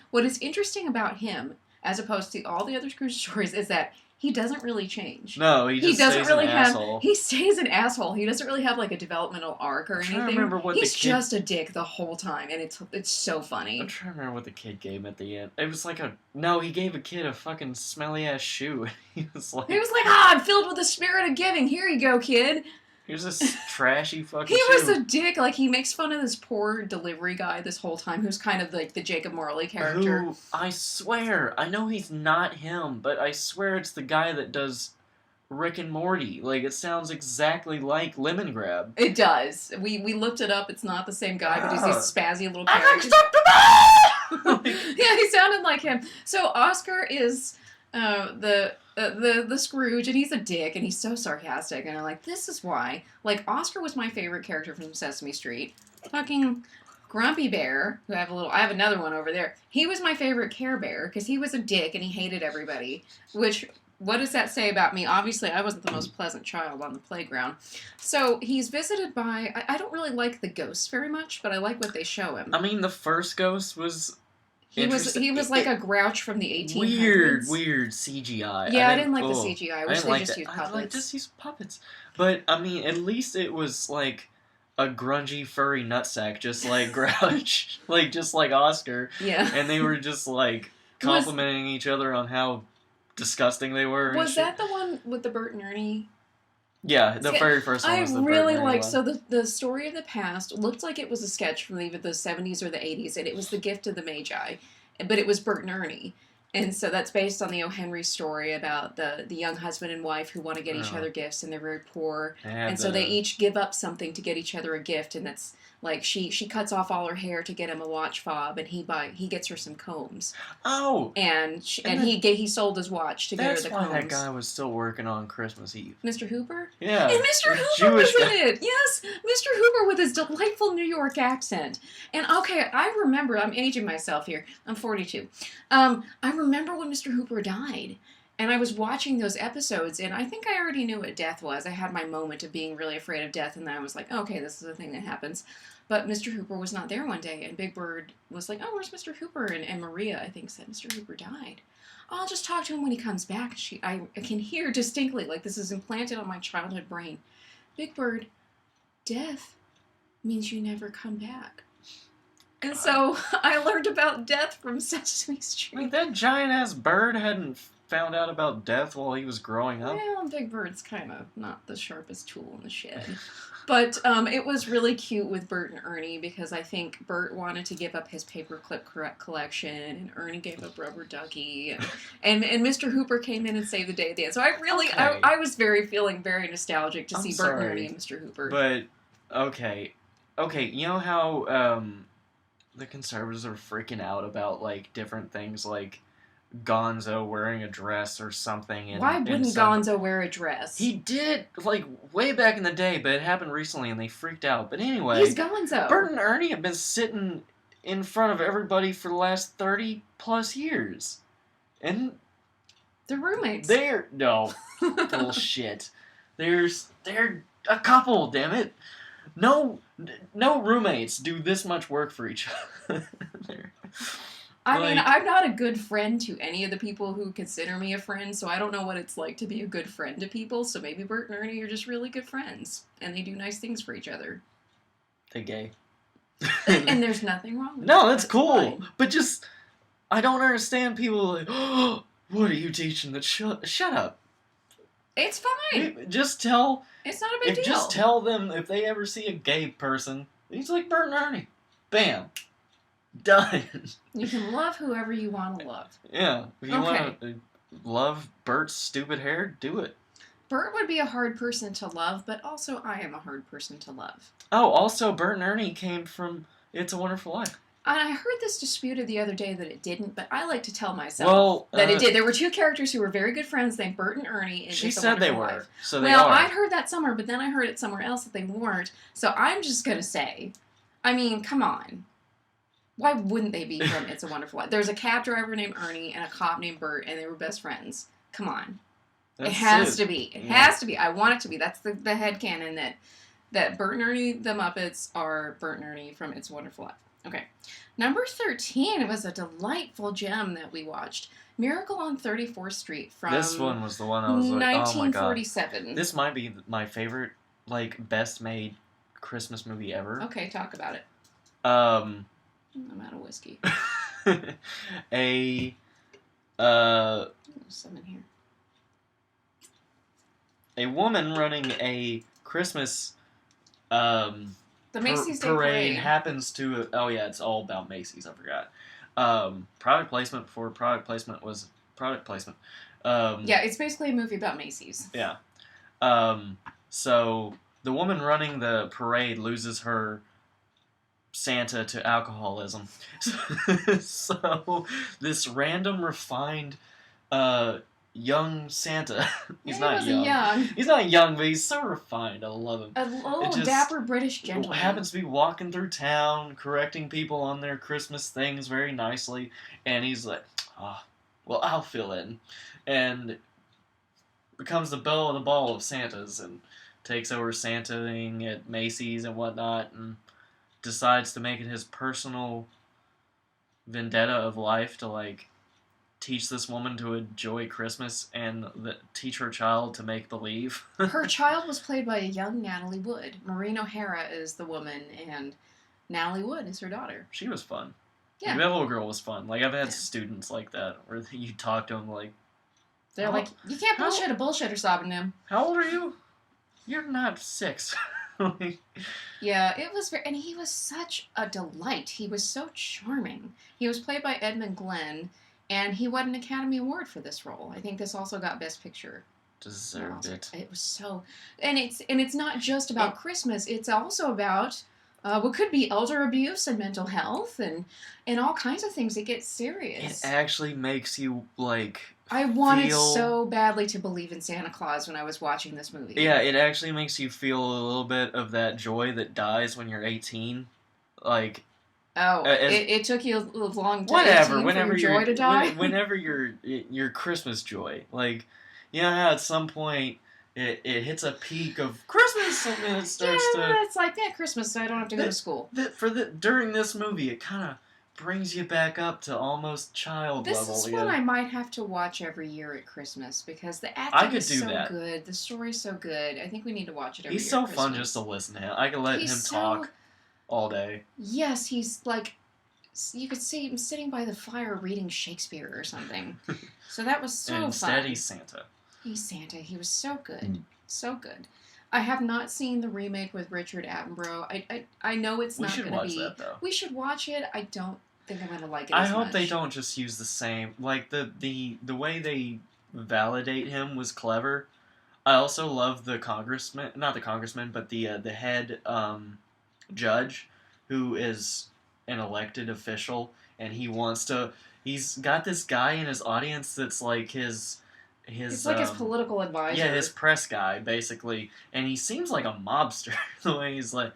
what is interesting about him, as opposed to all the other Scrooge stories, is that he doesn't really change.
No, he doesn't really asshole.
He stays an asshole. He doesn't really have like a developmental arc or anything. He's just a dick the whole time, and it's so funny.
I'm trying to remember what the kid gave him at the end. It was like he gave a kid a fucking smelly ass shoe. He was like,
I'm filled with the spirit of giving. Here you go, kid.
Here's this trashy fucking
He
shoe.
was a dick. Like, he makes fun of this poor delivery guy this whole time, who's kind of like the Jacob Marley character.
Who, I swear, I know he's not him, but I swear it's the guy that does Rick and Morty. Like, it sounds exactly like Lemon Grab.
It does. We looked it up. It's not the same guy, but he's these spazzy little characters. Yeah, he sounded like him. So Oscar is the Scrooge, and he's a dick, and he's so sarcastic, and I'm like, this is why. Like, Oscar was my favorite character from Sesame Street. Fucking Grumpy Bear, who I have another one over there. He was my favorite Care Bear because he was a dick and he hated everybody. Which, what does that say about me? Obviously, I wasn't the most pleasant child on the playground. So he's visited by. I don't really like the ghosts very much, but I like what they show him.
I mean, the first ghost was.
He was like a grouch from the 1800s.
Weird CGI.
Yeah, I didn't like the CGI. I wish they just used puppets.
I like just use puppets. But, I mean, at least it was, like, a grungy, furry nutsack, just like Grouch. just like Oscar.
Yeah.
And they were just, like, complimenting each other on how disgusting they were.
Was that the one with the Bert and Ernie?
Yeah, the very first one was the Bert and Ernie one.
So the story of the past looked like it was a sketch from either the 70s or the 80s, and it was the Gift of the Magi, but it was Bert and Ernie. And so that's based on the O. Henry story about the young husband and wife who want to get each other gifts, and they're very poor. And so they each give up something to get each other a gift, and that's like she cuts off all her hair to get him a watch fob, and he gets her some combs.
Oh,
and he sold his watch to get her the combs.
That's why that guy was still working on Christmas Eve.
Mr. Hooper?
Yeah.
And Mr. Hooper was in it. Yes, Mr. Hooper with his delightful New York accent. And okay, I remember. I'm aging myself here. I'm 42. I remember when Mr. Hooper died. And I was watching those episodes, and I think I already knew what death was. I had my moment of being really afraid of death, and then I was like, okay, this is a thing that happens. But Mr. Hooper was not there one day, and Big Bird was like, oh, where's Mr. Hooper? And Maria, I think, said, Mr. Hooper died. I'll just talk to him when he comes back. I can hear distinctly, like this is implanted on my childhood brain. Big Bird, death means you never come back. And so I learned about death from Sesame Street.
Like that giant-ass bird hadn't found out about death while he was growing up?
Well, Big Bird's kind of not the sharpest tool in the shed. But it was really cute with Bert and Ernie because I think Bert wanted to give up his paperclip collection and Ernie gave up Rubber Ducky and Mr. Hooper came in and saved the day at the end. So I was feeling very nostalgic to see Bert and Ernie and Mr. Hooper.
But okay, you know how the conservatives are freaking out about like different things like Gonzo wearing a dress or something.
Why wouldn't Gonzo wear a dress?
He did, like, way back in the day, but it happened recently and they freaked out. But anyway...
He's Gonzo.
Bert and Ernie have been sitting in front of everybody for the last 30-plus years. And...
They're roommates.
No. Bullshit. They're a couple, damn it. No roommates do this much work for each other.
I mean, I'm not a good friend to any of the people who consider me a friend, so I don't know what it's like to be a good friend to people, so maybe Bert and Ernie are just really good friends, and they do nice things for each other.
They're gay.
And there's nothing wrong with that.
No, that's cool.
Fine.
But just, I don't understand people like, oh, what are you teaching that shut up.
It's fine.
Just tell...
It's not a big deal.
Just tell them if they ever see a gay person, he's like Bert and Ernie. Bam. Done.
You can love whoever you want to love.
Yeah. If you want to love Bert's stupid hair, do it.
Bert would be a hard person to love, but also I am a hard person to love.
Oh, also Bert and Ernie came from It's a Wonderful Life.
I heard this disputed the other day that it didn't, but I like to tell myself that it did. There were two characters who were very good friends named Bert and Ernie.
She said they were,
Life.
So they are.
I'd heard that somewhere, but then I heard it somewhere else that they weren't. So I'm just going to say, I mean, come on. Why wouldn't they be from It's a Wonderful Life? There's a cab driver named Ernie and a cop named Bert, and they were best friends. Come on. It has to be. It has to be. I want it to be. That's the headcanon that Bert and Ernie, the Muppets, are Bert and Ernie from It's a Wonderful Life. Okay. Number 13, it was a delightful gem that we watched. Miracle on 34th Street from...
This one was the one I was like,
1947.
Oh my God. This might be my favorite, like, best-made Christmas movie ever.
Okay, talk about it.
I'm
out of whiskey.
There's
some in here.
A woman running a Christmas
the Macy's Day
Parade happens to... Oh, yeah, it's all about Macy's. I forgot. Product placement before product placement was product placement.
Yeah, it's basically a movie about Macy's.
Yeah. So the woman running the parade loses her Santa to alcoholism. So this random refined young Santa. He's
He
not
wasn't
young. He's not young, but he's so refined. I love him.
A little
just
dapper British gentleman.
Happens to be walking through town, correcting people on their Christmas things very nicely, and he's like, well, I'll fill in. And becomes the belle of the ball of Santas and takes over Santaing at Macy's and whatnot and decides to make it his personal vendetta of life to, like, teach this woman to enjoy Christmas and teach her child to make believe.
Her child was played by a young Natalie Wood. Maureen O'Hara is the woman, and Natalie Wood is her daughter.
She was fun.
Yeah.
That little girl was fun. Like, I've had students like that where you talk to them like...
They're like, you can't bullshit a bullshitter sobbing him.
How old are you? You're not 6.
Yeah, it was very... And he was such a delight. He was so charming. He was played by Edmund Glenn, and he won an Academy Award for this role. I think this also got Best Picture.
Deserved it.
It was so... And it's not just about Christmas. It's also about... what could be elder abuse and mental health and all kinds of things. It gets serious.
It actually makes you, like...
I wanted so badly to believe in Santa Claus when I was watching this movie.
Yeah, it actually makes you feel a little bit of that joy that dies when you're 18. Like...
Oh, it took you a long time
whenever
for your joy to die?
Whenever your Christmas joy. Like, you know how at some point... It hits a peak of Christmas, and then it starts to...
it's like, Christmas, so I don't have to go to school.
During this movie, it kind of brings you back up to almost child level.
This is one I might have to watch every year at Christmas, because the acting is so good, the story's so good. I think we need to watch it every year
He's so
at Christmas.
fun just to listen to him. I can let him talk all day.
Yes, he's like... You could see him sitting by the fire reading Shakespeare or something. So that was so fun.
Instead, he's Santa.
He's Santa. He was so good. So good. I have not seen the remake with Richard Attenborough. I know it's not going to be...
We should watch that, though.
We should watch it. I don't think I'm going to like it
I
as
hope
much.
they don't just use the same... Like, the way they validate him was clever. I also love the congressman... Not the congressman, but the head judge, who is an elected official, and he wants to... He's got this guy in his audience that's like his
It's like his political advisor.
Yeah, his press guy, basically. And he seems like a mobster, the way he's like,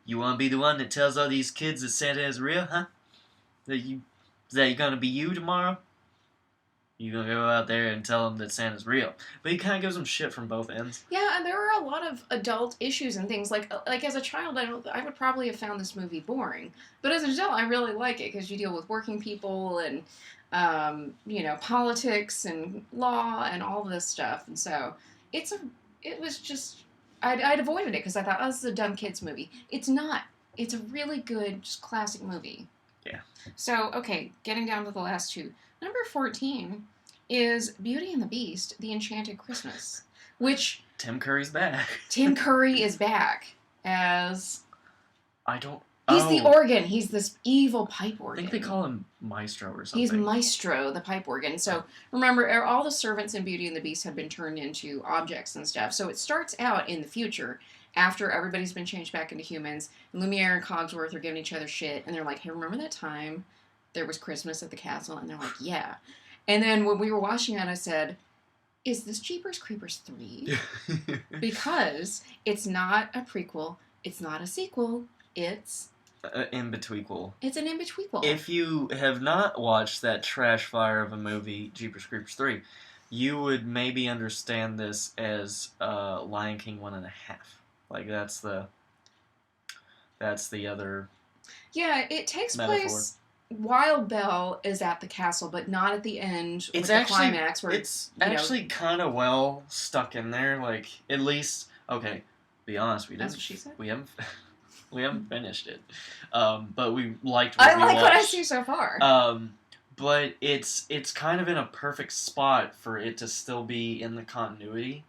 you want to be the one that tells all these kids that Santa is real, huh? Is that going to be you tomorrow? You going to go out there and tell them that Santa's real. But he kind of gives them shit from both ends.
Yeah, and there are a lot of adult issues and things. Like as a child, I would probably have found this movie boring. But as an adult, I really like it, because you deal with working people and... politics and law and all this stuff, and so it was just I'd avoided it because I thought, this is a dumb kids movie. It's not. It's a really good, just classic movie.
Yeah.
So okay, getting down to the last two. Number 14 is Beauty and the Beast: The Enchanted Christmas, which
Tim Curry's back.
Tim Curry is back as
He's
the organ. He's this evil pipe organ.
I think they call him Maestro or something.
He's Maestro, the pipe organ. So remember, all the servants in Beauty and the Beast have been turned into objects and stuff. So it starts out in the future, after everybody's been changed back into humans. And Lumiere and Cogsworth are giving each other shit. And they're like, hey, remember that time there was Christmas at the castle? And they're like, yeah. And then when we were watching it, I said, is this Jeepers Creepers 3? Because it's not a prequel. It's not a sequel. It's...
in-betweequel.
It's an in-betweequel.
If you have not watched that trash fire of a movie, Jeepers Creepers 3, you would maybe understand this as Lion King 1.5. Like, that's the other
Yeah, it takes
metaphor.
place while Belle is at the castle, but not at the end with the climax. Where
it's actually kind of well stuck in there. Like, at least, okay, be honest,
That's what she said?
We haven't finished it, but we liked what
I
we
like
watched.
what I see so far.
But it's kind of in a perfect spot for it to still be in the continuity.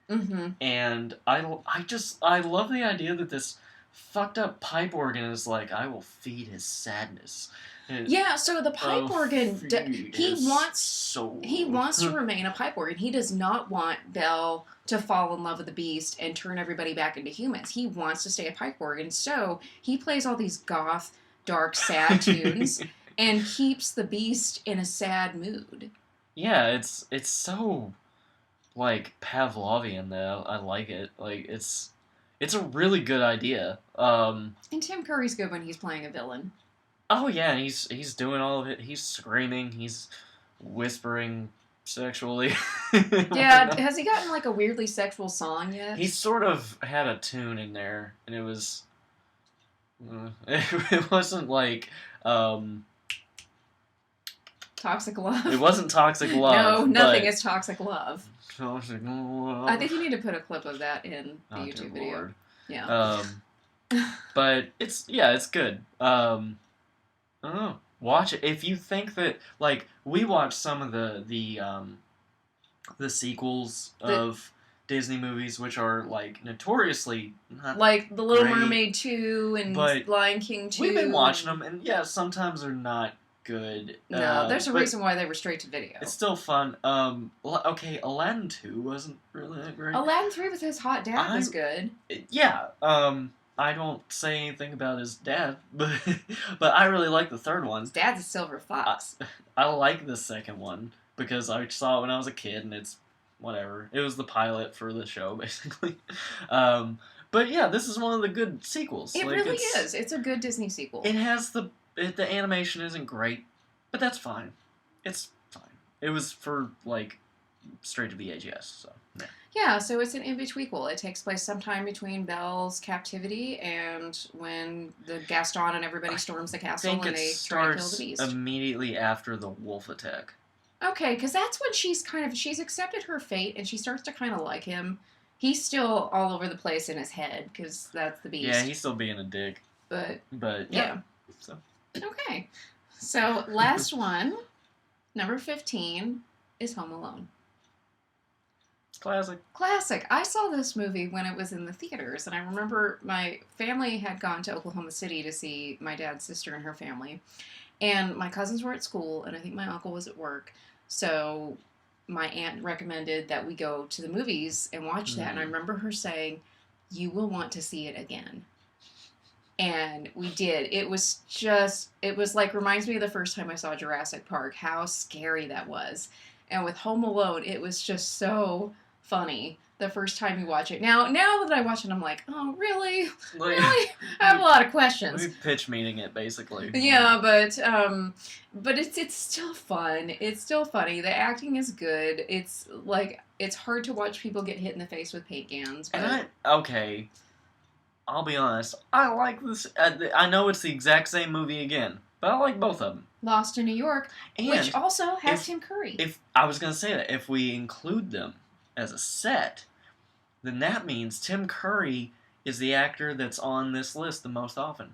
Mm-hmm.
And I love the idea that this fucked up pipe organ is like, I will feed his sadness.
Yeah, so the pipe organ, he wants
soul.
He wants to remain a pipe organ. He does not want Belle to fall in love with the Beast and turn everybody back into humans. He wants to stay a pipe organ, so he plays all these goth, dark, sad tunes and keeps the Beast in a sad mood.
yeah, it's so like Pavlovian though. I like it. Like it's a really good idea.
And Tim Curry's good when he's playing a villain.
Oh yeah, he's doing all of it. He's screaming. He's whispering sexually.
Yeah, has he gotten like a weirdly sexual song yet?
He sort of had a tune in there, and it was. It wasn't like.
Toxic Love.
It wasn't Toxic Love.
No, nothing is Toxic Love.
Toxic Love.
I think you need to put a clip of that in the YouTube video.
Lord.
Yeah.
But it's good. I don't know. Watch it if you think that like we watched some of the sequels of Disney movies, which are like notoriously not
like The Little
great,
Mermaid 2 and Lion King 2.
We've been watching them, and yeah, sometimes they're not good.
No, there's a reason why they were straight to video.
It's still fun. Okay, Aladdin 2 wasn't really that great.
Aladdin 3 with his hot dad was good.
Yeah. I don't say anything about his dad, but I really like the third one.
His dad's a silver fox.
I like the second one because I saw it when I was a kid, and it's whatever. It was the pilot for the show, basically. But yeah, this is one of the good sequels.
It really is. It's a good Disney sequel.
It has the animation isn't great, but that's fine. It's fine. It was for like straight to VHS, so yeah.
Yeah, so it's an in-betweequel. It takes place sometime between Belle's captivity and when the Gaston and everybody storms the castle and they try to kill the beast.
Immediately after the wolf attack.
Okay, because that's when she's accepted her fate and she starts to kind of like him. He's still all over the place in his head because that's the beast.
Yeah, he's still being a dick.
But
yeah.
So. Okay. So last one, number 15, is Home Alone. Classic. I saw this movie when it was in the theaters, and I remember my family had gone to Oklahoma City to see my dad's sister and her family, and my cousins were at school, and I think my uncle was at work, so my aunt recommended that we go to the movies and watch that, and I remember her saying, "You will want to see it again." And we did. It was like, reminds me of the first time I saw Jurassic Park, how scary that was. And with Home Alone, it was just so funny the first time you watch it. Now that I watch it, I'm like, oh, really? Really? I have a lot of questions.
We pitch meeting it, basically.
Yeah, but it's still fun. It's still funny. The acting is good. It's like, it's hard to watch people get hit in the face with paint cans. But...
Okay, I'll be honest. I like this. I know it's the exact same movie again, but I like both of them.
Lost in New York, which also has Tim Curry.
If I was going to say that, if we include them as a set, then that means Tim Curry is the actor that's on this list the most often.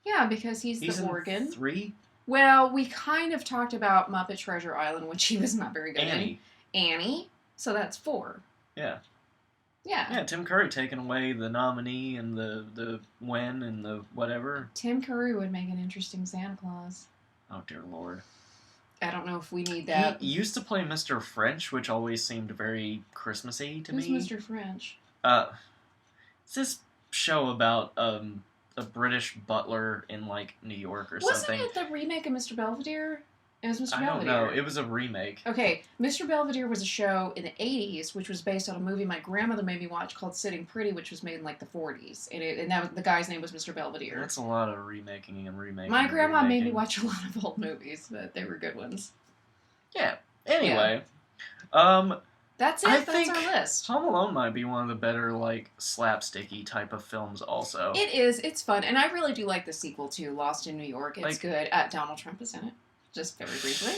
Yeah, because he's the
in
organ.
3?
Well, we kind of talked about Muppet Treasure Island, which he was not very good in. Annie. So that's 4.
Yeah.
Yeah.
Yeah, Tim Curry taking away the nominee and the when and the whatever.
Tim Curry would make an interesting Santa Claus.
Oh, dear Lord.
I don't know if we need that.
He used to play Mr. French, which always seemed very Christmassy to me.
Who's Mr. French?
It's this show about a British butler in, like, New York or something.
Wasn't it the remake of Mr. Belvedere? It was Mr.
I
Belvedere.
don't know. It was a remake.
Okay, Mr. Belvedere was a show in the 80s, which was based on a movie my grandmother made me watch called Sitting Pretty, which was made in, like, the 40s. And the guy's name was Mr. Belvedere.
That's a lot of remaking and remaking.
My grandma made me watch a lot of old movies, but they were good ones.
Yeah. Anyway.
That's it.
I
That's
think
our list.
Home Alone might be one of the better, like, slapsticky type of films also.
It is. It's fun. And I really do like the sequel, too, Lost in New York. It's good. Donald Trump is in it. Just very briefly.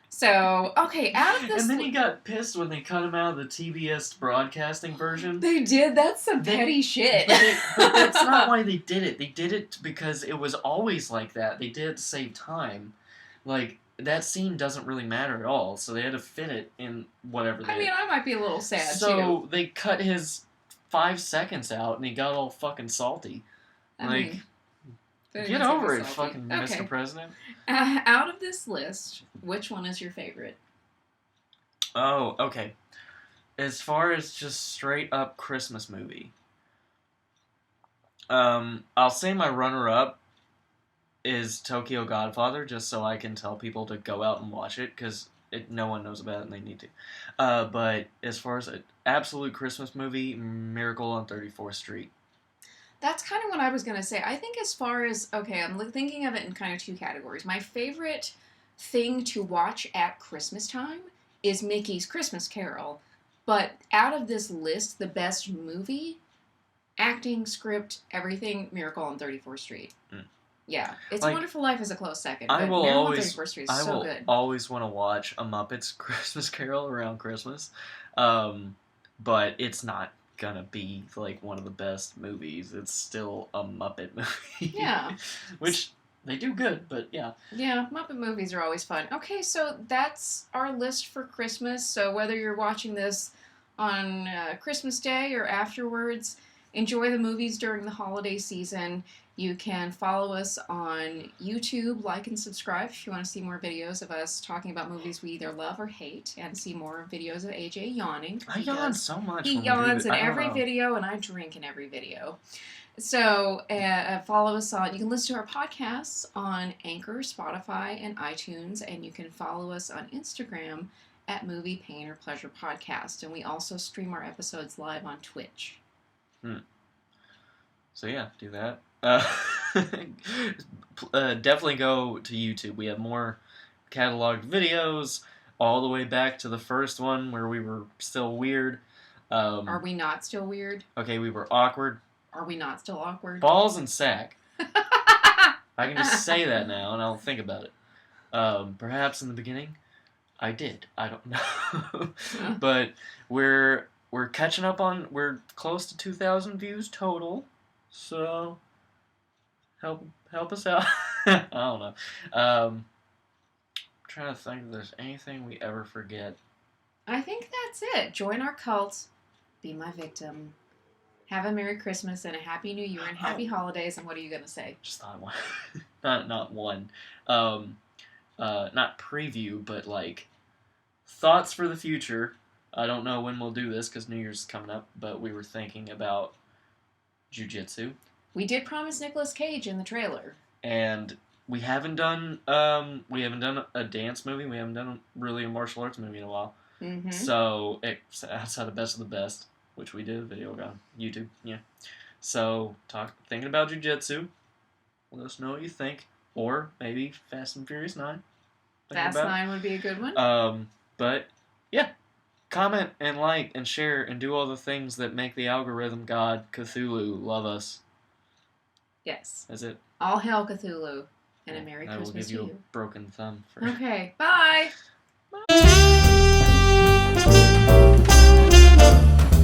So, okay, out of this...
And then he got pissed when they cut him out of the TBS broadcasting version.
They did? That's some petty shit.
But that's not why they did it. They did it because it was always like that. They did it to save time. Like, that scene doesn't really matter at all, so they had to fit it in whatever they...
I mean, I might be a little sad, too.
So, they cut his 5 seconds out, and he got all fucking salty. Get over it, fucking Mr. President.
Out of this list, which one is your favorite?
Oh, okay. As far as just straight up Christmas movie, I'll say my runner-up is Tokyo Godfather, just so I can tell people to go out and watch it, because no one knows about it, and they need to. But as far as an absolute Christmas movie, Miracle on 34th Street.
That's kind of what I was going to say. I think as far as, okay, I'm thinking of it in kind of two categories. My favorite thing to watch at Christmas time is Mickey's Christmas Carol. But out of this list, the best movie, acting, script, everything, Miracle on 34th Street.
Mm.
Yeah. It's
Like,
a Wonderful Life is a close second.
I
But
will
Miracle
always,
on 34th Street is
I
so
will
good.
always want to watch a Muppets Christmas Carol around Christmas, but it's not gonna be like one of the best movies. It's still a Muppet movie.
Yeah.
Which they do good, but yeah.
Yeah, Muppet movies are always fun. Okay, so that's our list for Christmas. So whether you're watching this on Christmas Day or afterwards, enjoy the movies during the holiday season. You can follow us on YouTube, like and subscribe if you want to see more videos of us talking about movies we either love or hate, and see more videos of AJ yawning.
I yawn so much.
He
when we do
yawns
it.
in
I don't
every
know.
video, and I drink in every video. So follow us on, you can listen to our podcasts on Anchor, Spotify, and iTunes, and you can follow us on Instagram at Movie, Pain, or Pleasure Podcast. And we also stream our episodes live on Twitch.
So yeah, do that. Definitely go to YouTube. We have more cataloged videos all the way back to the first one where we were still weird.
Are we not still weird?
Okay, we were awkward.
Are we not still awkward?
Balls and sack. I can just say that now, and I'll think about it. Perhaps in the beginning, I did. I don't know. But we're catching up on. We're close to 2,000 views total. So help us out. I don't know. Trying to think if there's anything we ever forget.
I think that's it. Join our cult. Be my victim. Have a Merry Christmas and a Happy New Year and Happy Holidays. And what are you going to say?
Just thought one. not one. Not preview, but like thoughts for the future. I don't know when we'll do this because New Year's is coming up, but we were thinking about jiu-jitsu.
We did promise Nicolas Cage in the trailer.
And we haven't done a dance movie. We haven't done really a martial arts movie in a while.
Mm-hmm.
So it's outside of Best of the Best, which we did a video on YouTube. Yeah. So thinking about jiu-jitsu. Let us know what you think, or maybe Fast and Furious 9.
Fast 9 would be a good one.
But yeah, comment and like and share and do all the things that make the algorithm god Cthulhu love us.
Yes.
That's it.
All hail Cthulhu and a Merry
I will
Christmas
give you
to
a broken thumb for.
Okay. Bye.